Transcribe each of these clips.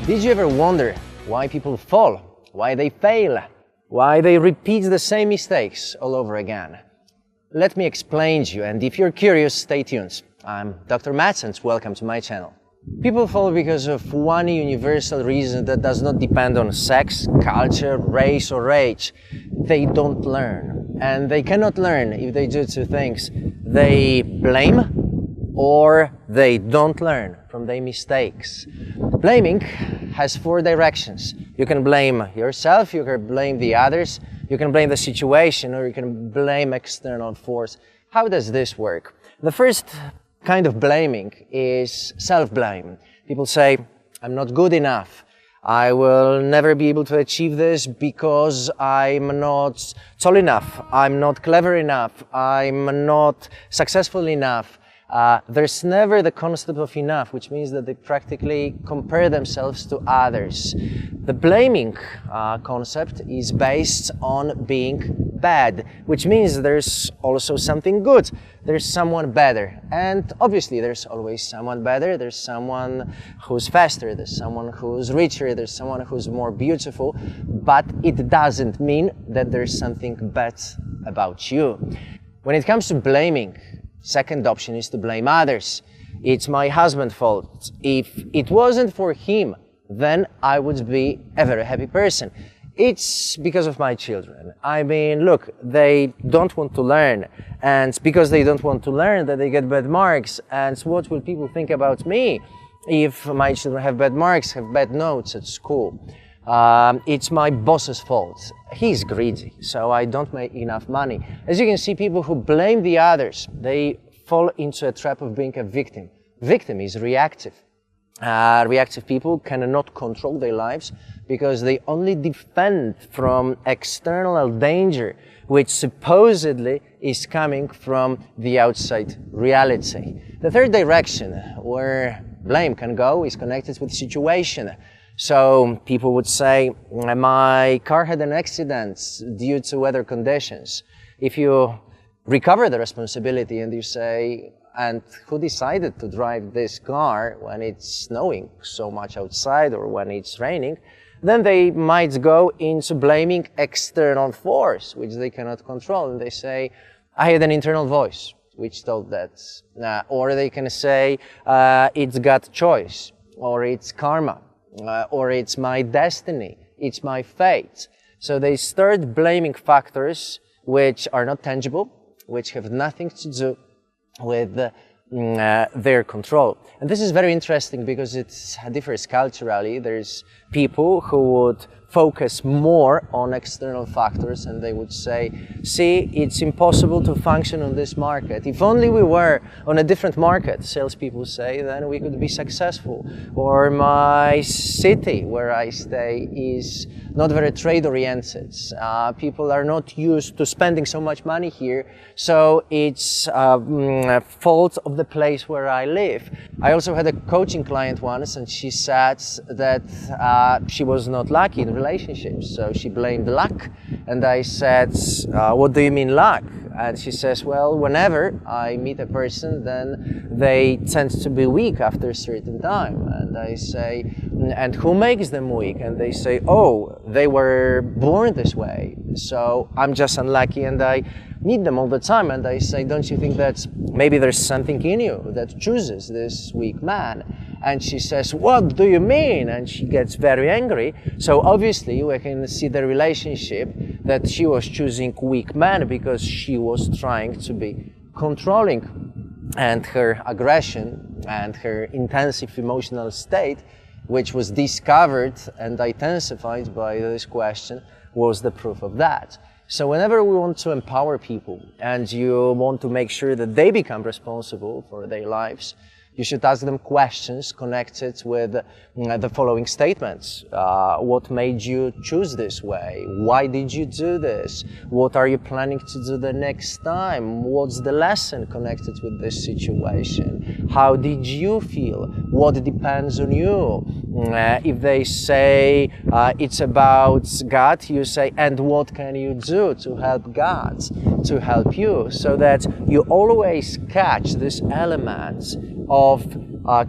Did you ever wonder why people fall, why they fail, why they repeat the same mistakes all over again? Let me explain to you, and if you're curious, stay tuned. I'm Dr. Matt and welcome to my channel. People fall because of one universal reason that does not depend on sex, culture, race or age. They don't learn. And they cannot learn if they do two things. They blame or they don't learn from their mistakes. Blaming has four directions. You can blame yourself, you can blame the others, you can blame the situation, or you can blame external force. How does this work? The first kind of blaming is self-blame. People say, I'm not good enough. I will never be able to achieve this because I'm not tall enough. I'm not clever enough. I'm not successful enough. There's never the concept of enough, which means that they practically compare themselves to others. The blaming concept is based on being bad, which means there's also something good. There's someone better. And obviously there's always someone better. There's someone who's faster. There's someone who's richer. There's someone who's more beautiful. But it doesn't mean that there's something bad about you. When it comes to blaming, second option is to blame others. It's my husband's fault. If it wasn't for him, then I would be a very happy person. It's because of my children. I mean, look, they don't want to learn. And because they don't want to learn, that they get bad marks. And what will people think about me if my children have bad marks, have bad notes at school? It's my boss's fault. He's greedy, so I don't make enough money. As you can see, people who blame the others, they fall into a trap of being a victim. Victim is reactive. Reactive people cannot control their lives because they only defend from external danger, which supposedly is coming from the outside reality. The third direction where blame can go is connected with situation. So people would say, my car had an accident due to weather conditions. If you recover the responsibility and you say, and who decided to drive this car when it's snowing so much outside or when it's raining, then they might go into blaming external force, which they cannot control. And they say, I had an internal voice which told that. Or they can say, it's God's choice, or it's karma. Or it's my destiny, it's my fate. So they start blaming factors which are not tangible, which have nothing to do with their control. And this is very interesting because it differs culturally. There's people who would focus more on external factors and they would say, see, it's impossible to function on this market. If only we were on a different market, salespeople say, then we could be successful. Or my city where I stay is not very trade-oriented. People are not used to spending so much money here, so it's a fault of the place where I live. I also had a coaching client once and she said that she was not lucky in relationships, so she blamed luck. And I said, what do you mean luck? And she says, well, whenever I meet a person, then they tend to be weak after a certain time. And I say, and who makes them weak? And they say, oh, they were born this way, so I'm just unlucky and I meet them all the time. And I say, don't you think that maybe there's something in you that chooses this weak man? And she says, what do you mean? And she gets very angry. So obviously we can see the relationship that she was choosing weak man because she was trying to be controlling. And her aggression and her intensive emotional state, which was discovered and intensified by this question, was the proof of that. So whenever we want to empower people and you want to make sure that they become responsible for their lives, you should ask them questions connected with the following statements. What made you choose this way? Why did you do this? What are you planning to do the next time? What's the lesson connected with this situation? How did you feel? What depends on you? If they say it's about God, you say, and what can you do to help God, to help you? So that you always catch this element of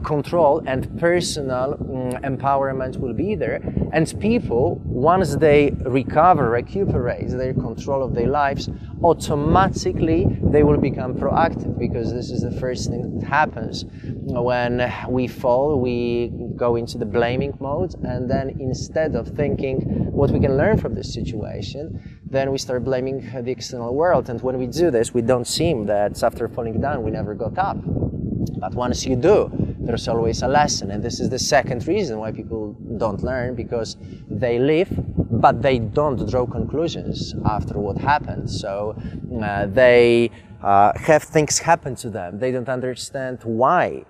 control and personal empowerment will be there. And people, once they recuperate their control of their lives, automatically they will become proactive, because this is the first thing that happens. When we fall, we go into the blaming mode, and then instead of thinking what we can learn from this situation, then we start blaming the external world. And when we do this, we don't seem that after falling down we never got up. But once you do, there's always a lesson. And this is the second reason why people don't learn, because they live, but they don't draw conclusions after what happened. So they have things happen to them. They don't understand why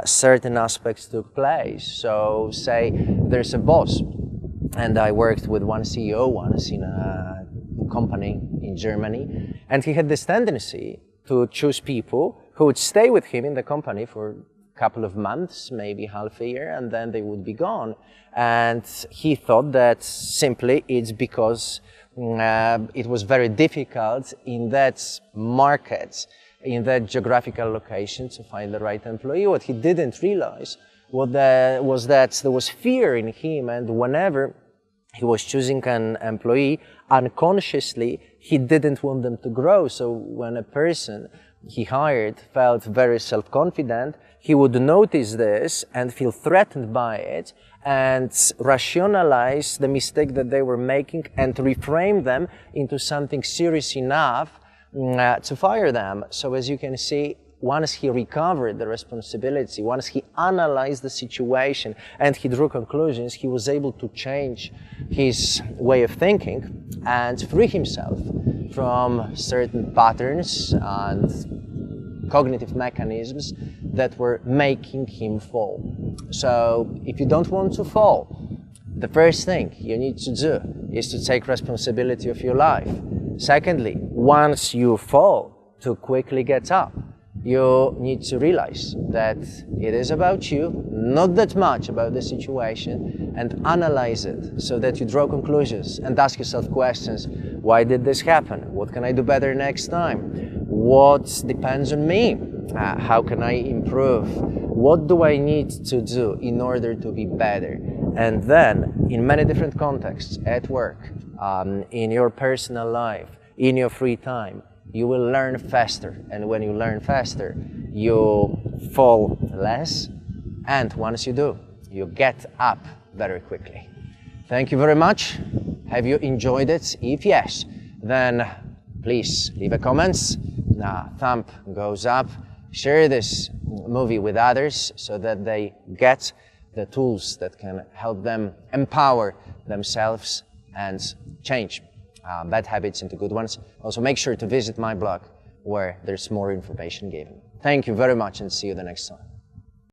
certain aspects took place. So say there's a boss, and I worked with one CEO once in a company in Germany, and he had this tendency to choose people who would stay with him in the company for a couple of months, maybe half a year, and then they would be gone. And he thought that simply it's because it was very difficult in that market, in that geographical location, to find the right employee. What he didn't realize was that there was fear in him, and whenever he was choosing an employee, unconsciously he didn't want them to grow. So when a person he hired felt very self-confident, he would notice this and feel threatened by it, and rationalize the mistake that they were making and reframe them into something serious enough to fire them. So as you can see, once he recovered the responsibility, once he analyzed the situation and he drew conclusions, he was able to change his way of thinking and free himself from certain patterns and cognitive mechanisms that were making him fall. So if you don't want to fall, the first thing you need to do is to take responsibility of your life. Secondly, once you fall, to quickly get up. You need to realize that it is about you, not that much about the situation, and analyze it so that you draw conclusions and ask yourself questions. Why did this happen? What can I do better next time? What depends on me? How can I improve? What do I need to do in order to be better? And then, in many different contexts, at work, in your personal life, in your free time, you will learn faster. And when you learn faster, you fall less. And once you do, you get up very quickly. Thank you very much. Have you enjoyed it? If yes, then please leave a comment. Thumb goes up. Share this movie with others so that they get the tools that can help them empower themselves and change bad habits into good ones. Also, make sure to visit my blog where there's more information given. Thank you very much, and see you the next time.